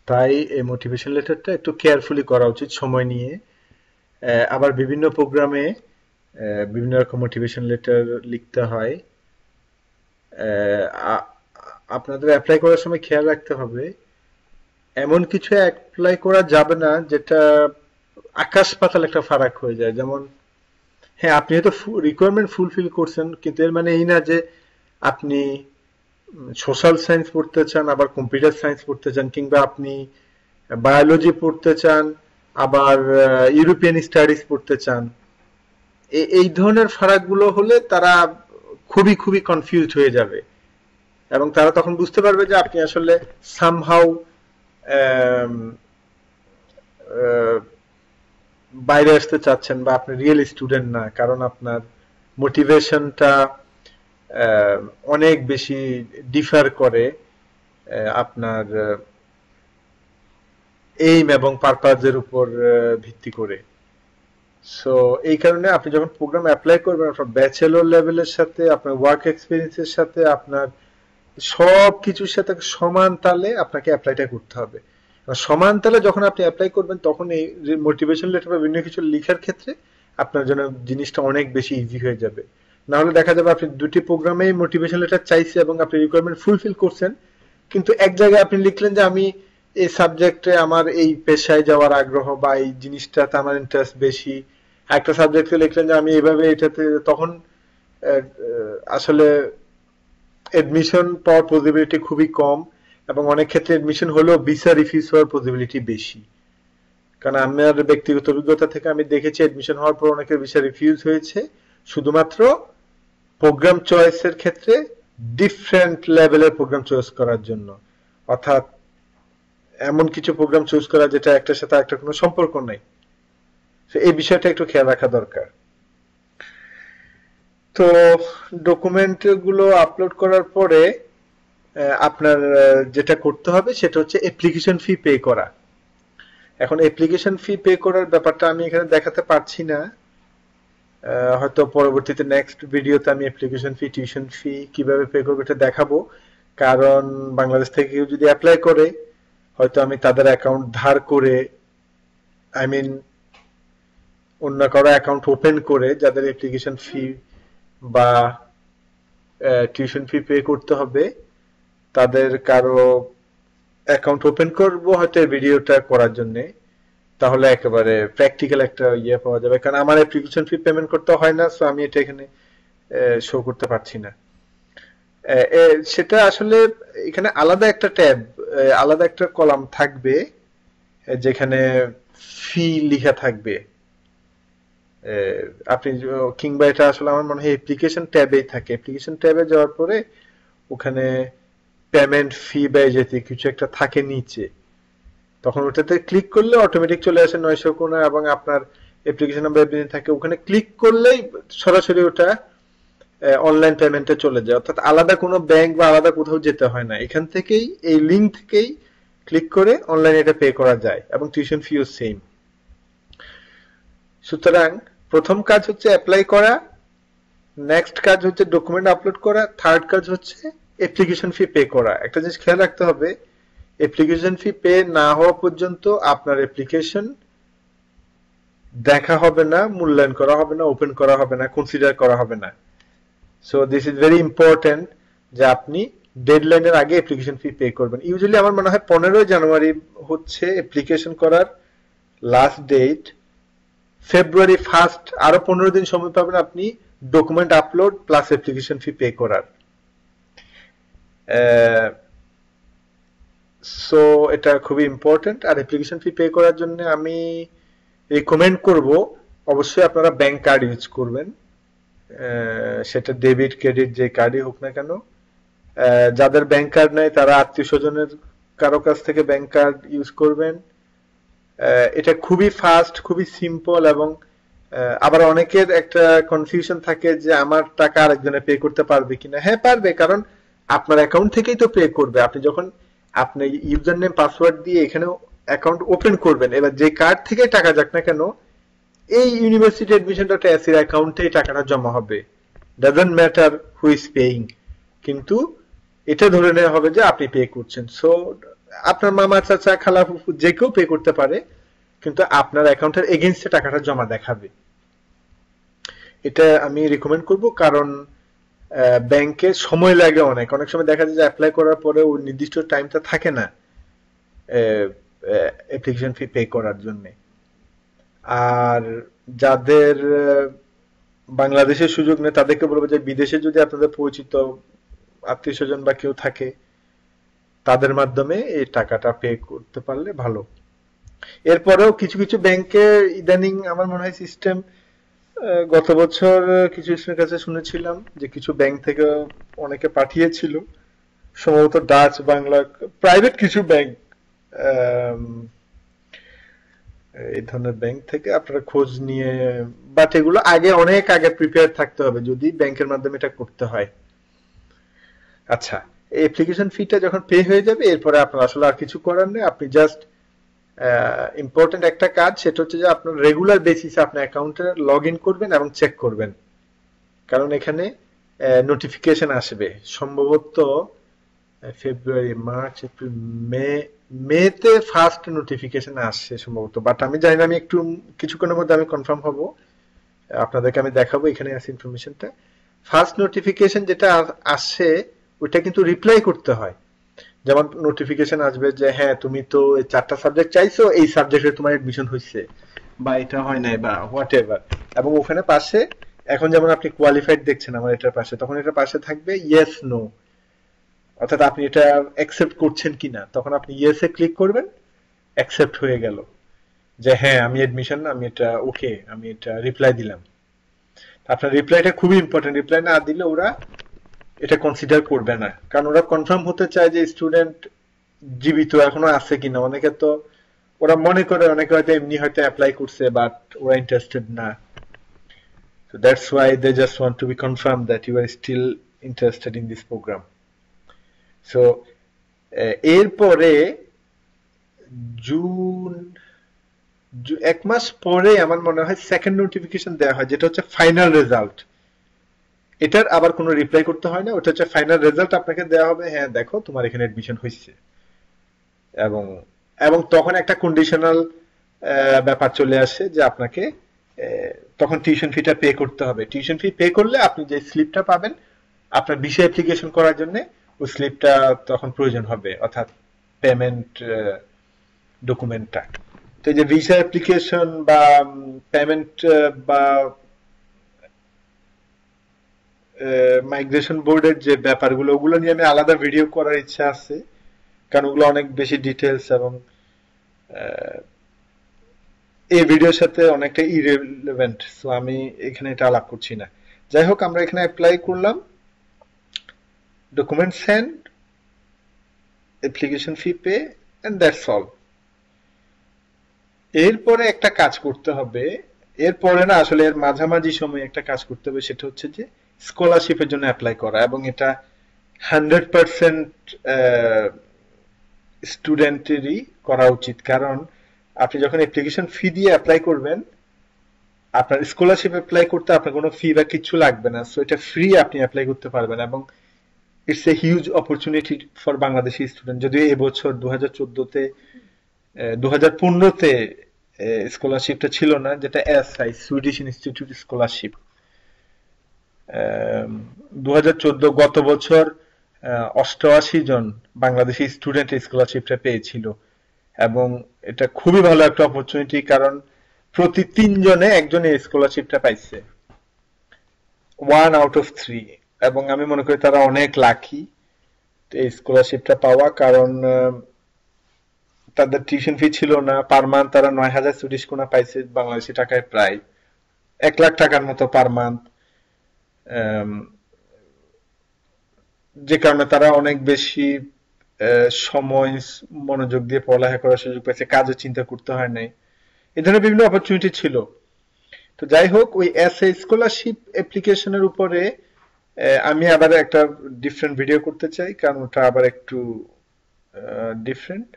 তাই এই মোটিভেশন লেটারটা একটু কেয়ারফুলি করা উচিত সময় নিয়ে। আবার বিভিন্ন প্রোগ্রামে বিভিন্ন রকম মোটিভেশন লেটার লিখতে হয়। আপনাদের অ্যাপ্লাই করার সময় খেয়াল রাখতে হবে এমন কিছু অ্যাপ্লাই করা যাবে না যেটা আকাশ পাতাল একটা ফারাক হয়ে যায়। যেমন হ্যাঁ, আপনি হয়তো রিকোয়ারমেন্ট ফুলফিল করছেন, কিন্তু এর মানে এই না যে আপনি সোশ্যাল সায়েন্স পড়তে চান আবার কম্পিউটার সায়েন্স পড়তে চান, কিংবা আপনি বায়োলজি পড়তে চান আবার ইউরোপিয়ান স্টাডিজ পড়তে চান। এই ধরনের ফারাকগুলো হলে তারা খুবই খুবই কনফিউজড হয়ে যাবে, এবং তারা তখন বুঝতে পারবে যে আপনি আসলে সামহাউ বাইরে আসতে চাচ্ছেন, বা আপনি রিয়েল স্টুডেন্ট না, কারণ আপনার মোটিভেশনটা অনেক বেশি ডিফার করে আপনার এইম এবং পারপাজের উপর ভিত্তি করে। সো এই কারণে আপনি যখন প্রোগ্রাম অ্যাপ্লাই করবেন, আপনার ব্যাচেলর লেভেলের সাথে আপনার ওয়ার্ক এক্সপিরিয়েন্সের সাথে আপনার সব কিছুর সাথে সমান তালে আপনাকে অ্যাপ্লাইটা করতে হবে। সমান তালে যখন আপনি অ্যাপ্লাই করবেন, তখন এই মোটিভেশন লেটার বা বিভিন্ন কিছু লেখার ক্ষেত্রে আপনার জন্য জিনিসটা অনেক বেশি ইজি হয়ে যাবে। না হলে দেখা যাবে আপনি দুটি প্রোগ্রামেই মোটিভেশন লেটার চাইছে এবং আপনি রিকোয়ারমেন্ট ফুলফিল করছেন, কিন্তু এক জায়গায় আপনি লিখলেন যে আমি এই সাবজেক্টে আমার এই পেশায় যাওয়ার আগ্রহ বা এই জিনিসটাতে আমার ইন্টারেস্ট বেশি, একটা সাবজেক্টে লিখলেন যে আমি এইভাবে এটাতে, তখন আসলে এডমিশন পাওয়ার পসিবিলিটি খুবই কম, এবং অনেক ক্ষেত্রে এডমিশন হলেও ভিসা রিফিউজ হওয়ার পসিবিলিটি বেশি। কারণ আমার ব্যক্তিগত অভিজ্ঞতা থেকে আমি দেখেছি এডমিশন হওয়ার পর অনেকের ভিসা রিফিউজ হয়েছে শুধুমাত্র প্রোগ্রাম চয়েসের ক্ষেত্রে ডিফারেন্ট লেভেলের প্রোগ্রাম চয়েস করার জন্য, অর্থাৎ এমন কিছু প্রোগ্রাম চুজ করা যেটা একটার সাথে একটা কোনো সম্পর্ক নাই। এই বিষয়টা একটু খেয়াল রাখা দরকার। তো ডকুমেন্ট গুলো আপলোড করার পরে আপনার যেটা করতে হবে সেটা হচ্ছে অ্যাপ্লিকেশন ফি পে করা। এখন অ্যাপ্লিকেশন ফি পে করার ব্যাপারটা আমি এখানে দেখাতে পারছি না, হয়তো পরবর্তীতে নেক্সট ভিডিওতে আমি অ্যাপ্লিকেশন ফি, টিউশন ফি কিভাবে পে করবো এটা দেখাবো। কারণ বাংলাদেশ থেকে কেউ যদি অ্যাপ্লাই করে, হয়তো আমি তাদের অ্যাকাউন্ট ধার করে, আই মিন অন্য কারো অ্যাকাউন্ট ওপেন করে, যাদের অ্যাপ্লিকেশন ফি বা টিউশন ফি পে করতে হবে, তাদের কারো অ্যাকাউন্ট ওপেন করব হয়তো এই ভিডিওটা করার জন্য। তাহলে একেবারে প্র্যাকটিক্যাল একটা ইয়ে পাওয়া যাবে, কারণ আমার অ্যাপ্লিকেশন ফি পেমেন্ট করতে হয় না, সো আমি এটা এখানে শো করতে পারছি না। সেটা আসলে এখানে আলাদা একটা ট্যাব, আলাদা একটা কলাম থাকবে যেখানে ফি লেখা থাকবে। আপনি কিংবা এটা আসলে আমার মনে হয় অ্যাপ্লিকেশন ট্যাবেই থাকে। অ্যাপ্লিকেশন ট্যাবে যাওয়ার পরে ওখানে পেমেন্ট ফি বা যেতে কিছু একটা থাকে নিচে, তখন ওটাতে ক্লিক করলে অটোমেটিক চলে আসে 900 কোনা, এবং আপনার অ্যাপ্লিকেশন নাম্বার থাকে, ওখানে ক্লিক করলেই সরাসরি ওটা অনলাইন পেমেন্টে চলে যায়। অর্থাৎ আলাদা কোনো ব্যাংক বা আলাদা কোথাও যেতে হয় না, এখান থেকেই এই লিঙ্ক থেকেই ক্লিক করে অনলাইনে এটা পে করা যায়, এবং টিউশন ফিও সেম। সুতরাং প্রথম কাজ হচ্ছে অ্যাপ্লাই করা, নেক্সট কাজ হচ্ছে ডকুমেন্ট আপলোড করা, থার্ড কাজ হচ্ছে অ্যাপ্লিকেশন ফি পে করা। একটা জিনিস খেয়াল রাখতে হবে, অ্যাপ্লিকেশন ফি পে না হওয়া পর্যন্ত আপনার অ্যাপ্লিকেশন দেখা হবে না, মূল্যায়ন করা হবে না, ওপেন করা হবে না, কনসিডার করা হবে না। So this is very important যে আপনি ডেডলাইনের আগে অ্যাপ্লিকেশন ফি পে করবেন। ইউজুয়ালি আমার মনে হয় 15 জানুয়ারি হচ্ছে অ্যাপ্লিকেশন করার লাস্ট ডেট। ফেব্রুয়ারি 1 আরো 15 দিন সময় পাবেন আপনি document upload plus application fee pay করার। সো এটা খুবই ইম্পর্টেন্ট। আর অ্যাপ্লিকেশন ফি পে করার জন্য আমি রিকমেন্ড করব অবশ্যই আপনারা ব্যাংক কার্ড ইউজ করবেন, সেটা ডেবিট ক্রেডিট যে কার্ডই হোক না কেন। যাদের ব্যাংক কার্ড নাই তারা আত্মীয় স্বজনের কারো কাছ থেকে ব্যাংক কার্ড ইউজ করবেন। এটা খুবই ফাস্ট, খুবই সিম্পল, এবং আবার অনেকের একটা কনফিউশন থাকে যে আমার টাকা আরেকজনে পে করতে পারবে কিনা। হ্যাঁ পারবে, কারণ আপনার অ্যাকাউন্ট থেকেই তো পে করবে। আপনি যখন আপনি ইউজার নেম পাসওয়ার্ড দিয়ে এখানে অ্যাকাউন্ট ওপেন করবেন, এবার যে কার্ড থেকে টাকা যাক না কেন এই ইউনিভার্সিটি admission.ac এর অ্যাকাউন্টে টাকাটা জমা হবে, doesn't matter who is paying, কিন্তু এটা ধরে নেওয়া হবে যে আপনি পে করছেন। সো আপনার মামা চাচা খালা ফুফু যে কেউ পে করতে পারে, কিন্তু আপনার অ্যাকাউন্টের এগেইনস্টে টাকাটা জমা দেখাবে। এটা আমি রিকমেন্ড করব, কারণ ব্যাংকে সময় লাগে অনেক অনেক সময় দেখা যায় যে অ্যাপ্লাই করার পরে ওই নির্দিষ্ট টাইমটা থাকে না অ্যাপ্লিকেশন ফি পে করার জন্য। আর যাদের বাংলাদেশের সুযোগ নেই তাদেরকে বলবো যে বিদেশে যদি আপনাদের পরিচিত আত্মীয় স্বজন বা কেউ থাকে তাদের মাধ্যমে এই টাকাটা পে করতে পারলে ভালো। এরপরেও কিছু কিছু ব্যাংকে ইদানিং আমার মনে হয় সিস্টেম, গত বছর কিছু স্টুডেন্টের কাছে শুনেছিলাম যে কিছু ব্যাংক থেকে অনেকে পাঠিয়েছিল, সম্ভবত ডাচ বাংলা প্রাইভেট কিছু ব্যাংক, এই ধরনের ব্যাংক থেকে আপনারা খোঁজ নিয়ে, বাট এগুলো আগে অনেক আগে প্রিপেয়ার থাকতে হবে যদি ব্যাংকের মাধ্যমে এটা করতে হয়। আচ্ছা, এই অ্যাপ্লিকেশন ফিটা যখন পে হয়ে যাবে এরপরে আপনার আসলে আর কিছু করার নেই, আপনি জাস্ট ইম্পর্টেন্ট একটা কাজ, সেটা হচ্ছে যে আপনার রেগুলার বেসিসে আপনার অ্যাকাউন্টে লগ ইন করবেন এবং চেক করবেন, কারণ এখানে নোটিফিকেশন আসবে সম্ভবত ফেব্রুয়ারি মার্চ এপ্রিল মেতে ফার্স্ট নোটিফিকেশন আসছে সম্ভবত, বাট আমি জানি না, আমি একটু কিছুক্ষণের মধ্যে আমি কনফার্ম হব, আপনাদেরকে আমি দেখাবো এখানে আছে ইনফরমেশনটা। ফার্স্ট নোটিফিকেশন যেটা আসছে ওইটা কিন্তু রিপ্লাই করতে হয়, যেমন নোটিফিকেশন আসবে যে হ্যাঁ তুমি তো এই 4টা সাবজেক্ট চাইছো, এই সাবজেক্টে তোমার এডমিশন হয়েছে বা এটা হয় নাই বা হোয়াট এভার, এবং ওখানে পাশে এখন যেমন আপনি কোয়ালিফাইড দেখছেন আমার এটার পাশে, তখন এটার পাশে থাকবে ইয়েস নো, অর্থাৎ আপনি এটা অ্যাকসেপ্ট করছেন কিনা, তখন আপনি ইয়েস এ ক্লিক করবেন, অ্যাকসেপ্ট হয়ে গেল যে হ্যাঁ আমি এডমিশন, আমি এটা ওকে, আমি এটা রিপ্লাই দিলাম। আপনার রিপ্লাইটা খুবই ইম্পর্টেন্ট, রিপ্লাই না দিলে ওরা এটা কনসিডার করবে না, কারণ ওরা কনফার্ম হতে চায় যে স্টুডেন্ট জীবিত এখনো আছে কিনা। অনেকে তো ওরা মনে করে অনেকে হয়তো এমনি হয়তো অ্যাপ্লাই করছে বাট ওরা ইন্টারেস্টেড না, so that's why they just want to be confirmed that you are still interested in this program. So এরপরে জুন 1 মাস পরে আমার মনে হয় সেকেন্ড নোটিফিকেশন দেওয়া হয়, যেটা হচ্ছে ফাইনাল রেজাল্ট। এটার আবার কোনো রিপ্লাই করতে হয় না, ওটা হচ্ছে ফাইনাল রেজাল্ট আপনাকে দেওয়া হবে, হ্যাঁ দেখো তোমার এখানে এডমিশন হয়েছে, এবং এবং তখন একটা কন্ডিশনাল ব্যাপার চলে আসে যে আপনাকে তখন টিউশন ফিটা পে করতে হবে। টিউশন ফি পে করলে আপনি যে স্লিপটা পাবেন আপনার ভিসা অ্যাপ্লিকেশন করার জন্য, ওই স্লিপটা তখন প্রয়োজন হবে, অর্থাৎ পেমেন্ট ডকুমেন্টটা। তো এই যে ভিসা অ্যাপ্লিকেশন বা পেমেন্ট বা মাইগ্রেশন বোর্ডের যে ব্যাপারগুলো, ওগুলো নিয়ে আমি আলাদা ভিডিও করার ইচ্ছা আছে, কারণ ওগুলো অনেক বেশি ডিটেলস এবং এই ভিডিওর সাথে অনেকটা ইরেলেভেন্ট, সো আমি এখানে এটা আলাপ করছি না। যাই হোক, আমরা এখানে অ্যাপ্লাই করলাম, document send, application fee pay, and that's all. এরপরে একটা কাজ করতে হবে, এরপরে না আসলে এর মাঝামাঝি সময়ে একটা কাজ করতে হবে, সেটা হচ্ছে যে স্কলারশিপের জন্য অ্যাপ্লাই করা, এবং এটা 100% স্টুডেন্টেরই করা উচিত, কারণ আপনি যখন অ্যাপ্লিকেশন ফি দিয়ে অ্যাপ্লাই করবেন, আপনার স্কলারশিপ অ্যাপ্লাই করতে আপনার কোনো ফি বা কিছু লাগবে না, সো এটা ফ্রি আপনি অ্যাপ্লাই করতে পারবেন, এবং it's a huge opportunity for Bangladeshi student. যদিও এবছর 2014-তে 2015-তে স্কলারশিপটা ছিল না, যেটা এসআই সুইডিশ ইনস্টিটিউট স্কলারশিপ। 2014 গত বছর 88 জন বাংলাদেশি স্টুডেন্ট স্কলারশিপটা পেয়েছিল, এবং এটা খুবই ভালো একটা অপরচুনিটি, কারণ প্রতি 3 জনে একজন এই স্কলারশিপটা পাইছে, 1 out of 3, এবং আমি মনে করি তারা অনেক লাকি এই স্কলারশিপটা পাওয়া, কারণ তাদের টিউশন ফি ছিল না, পার মান্থ তারা 9000 সুইডিশ ক্রোনা পাইছে, বাংলাদেশি টাকায় প্রায় 1 লাখ টাকার মতো পার মান্থ, যে কারণে তারা অনেক বেশি সময় মনোযোগ দিয়ে পড়ালেখা করার সুযোগ পাইছে, কাজও চিন্তা করতে হয় নাই, এই ধরনের বিভিন্ন অপরচুনিটি ছিল। তো যাই হোক, ওই এসএ স্কলারশিপ অ্যাপ্লিকেশনের উপরে আমি আবার একটা ডিফারেন্ট ভিডিও করতে চাই, কারণ ওটা আবার একটু ডিফারেন্ট।